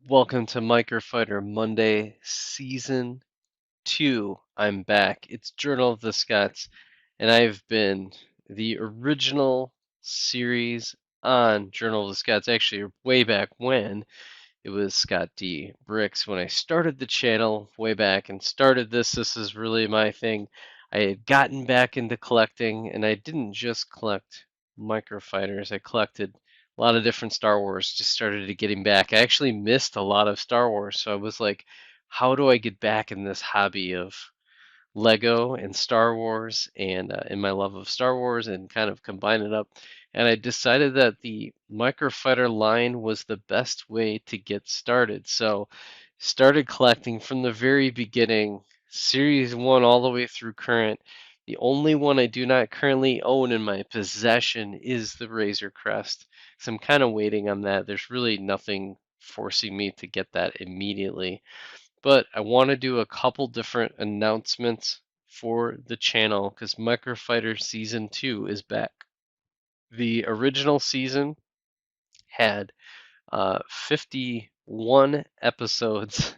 Welcome to Microfighter Monday, Season 2. I'm back. It's Journal of the Scots, and I've been the original series on Journal of the Scots, actually, way back when it was Scott D. Bricks. When I started the channel way back and started this, this is really my thing. I had gotten back into collecting, and I didn't just collect microfighters, I collected a lot of different Star Wars. Just started to getting back. I actually missed a lot of Star Wars, so I was like, how do I get back in this hobby of Lego and Star Wars and my love of Star Wars and kind of combine it up. And I decided that the Microfighter line was the best way to get started. So started collecting from the very beginning, Series 1 all the way through current. The only one I do not currently own in my possession is the Razor Crest. So I'm kind of waiting on that. There's really nothing forcing me to get that immediately. But I want to do a couple different announcements for the channel because Microfighter Season 2 is back. The original season had 51 episodes,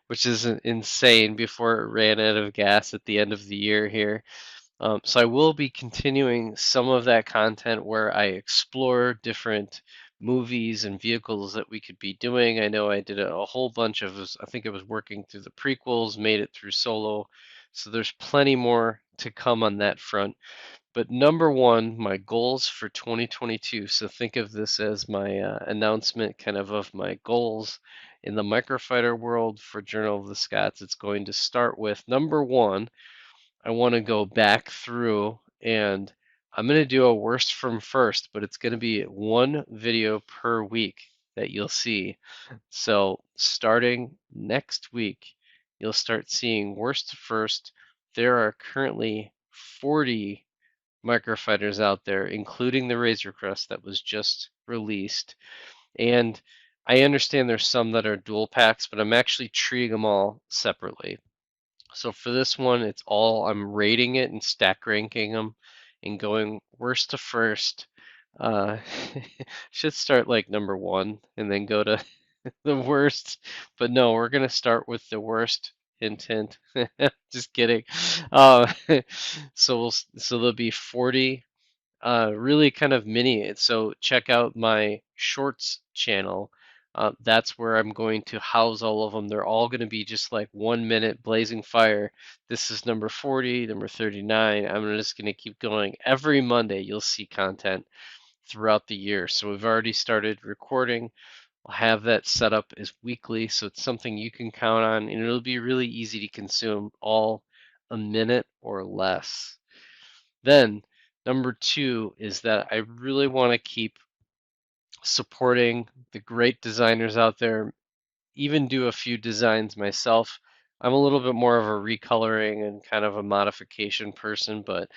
which is insane before it ran out of gas at the end of the year here. So I will be continuing some of that content where I explore different movies and vehicles that we could be doing. I know I did a whole bunch of, I think I was working through the prequels, made it through Solo. So there's plenty more to come on that front. But number one, my goals for 2022. So think of this as my announcement kind of my goals in the microfighter world for Journal of the Scots. It's going to start with number one, I want to go back through and I'm going to do a worst from first, but it's going to be one video per week that you'll see. So starting next week, you'll start seeing worst to first. There are currently 40 microfighters out there, including the Razor Crest that was just released. And I understand there's some that are dual packs, but I'm actually treating them all separately. So for this one, I'm rating it and stack ranking them and going worst to first. Uh, should start like number one and then go to the worst. But no, we're gonna start with the worst. Hint, hint. Just kidding. Uh, so there'll be 40 really kind of mini. So check out my shorts channel. That's where I'm going to house all of them. They're all going to be just like 1 minute blazing fire. This is number 40, number 39. I'm just going to keep going. Every Monday, you'll see content throughout the year. So we've already started recording. I'll have that set up as weekly, so it's something you can count on, and it'll be really easy to consume, all a minute or less. Then, number two is that I really want to keep supporting the great designers out there, even do a few designs myself. I'm a little bit more of a recoloring and kind of a modification person, but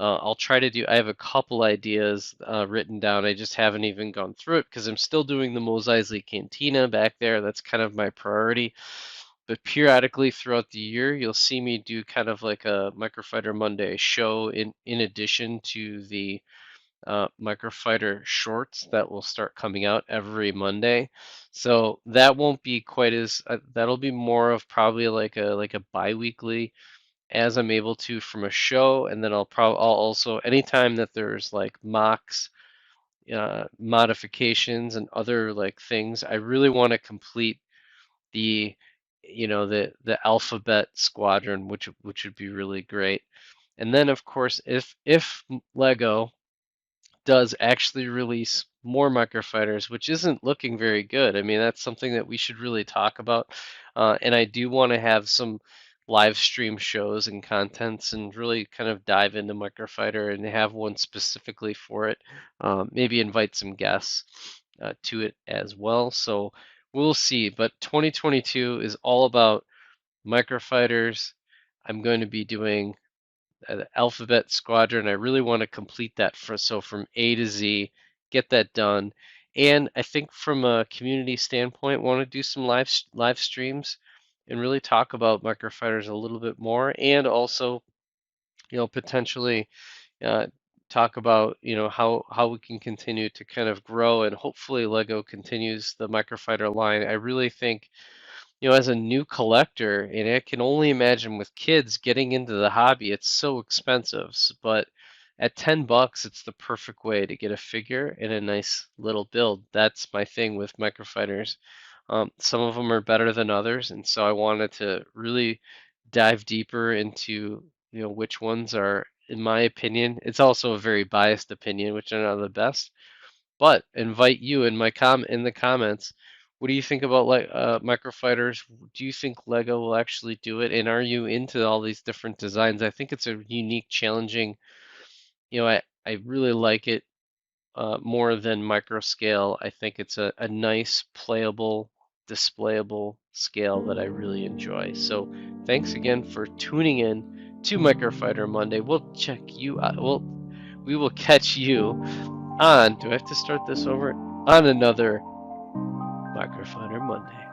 I'll try to do. I have a couple ideas written down. I just haven't even gone through it because I'm still doing the Mos Eisley Cantina back there. That's kind of my priority. But periodically throughout the year, you'll see me do kind of like a Microfighter Monday show in addition to the Microfighter shorts that will start coming out every Monday. So that won't be quite as that'll be more of probably like a bi-weekly as I'm able to from a show, and then I'll also anytime that there's like mocks, modifications, and other like things, I really want to complete the the alphabet squadron, which would be really great. And then of course, if Lego does actually release more microfighters, which isn't looking very good. I mean, that's something that we should really talk about. And I do want to have some live stream shows and contents and really kind of dive into microfighter and have one specifically for it. Maybe invite some guests to it as well. So we'll see. But 2022 is all about microfighters. I'm going to be doing Alphabet Squadron. I really want to complete that so from A to Z, get that done. And I think from a community standpoint, want to do some live streams and really talk about microfighters a little bit more, and also potentially uh, talk about, how we can continue to kind of grow, and hopefully Lego continues the Microfighter line. I really think, as a new collector, and I can only imagine with kids getting into the hobby, it's so expensive. But at $10, it's the perfect way to get a figure and a nice little build. That's my thing with Microfighters. Some of them are better than others, and so I wanted to really dive deeper into, which ones are, in my opinion, it's also a very biased opinion, which are not the best, but invite you in the comments. What do you think about like microfighters? Do you think Lego will actually do it? And are you into all these different designs? I think it's a unique, challenging. I really like it more than micro scale. I think it's a nice, playable, displayable scale that I really enjoy. So thanks again for tuning in to Microfighter Monday. We'll check you out. We will catch you on. Do I have to start this over? On another Microfighter Monday.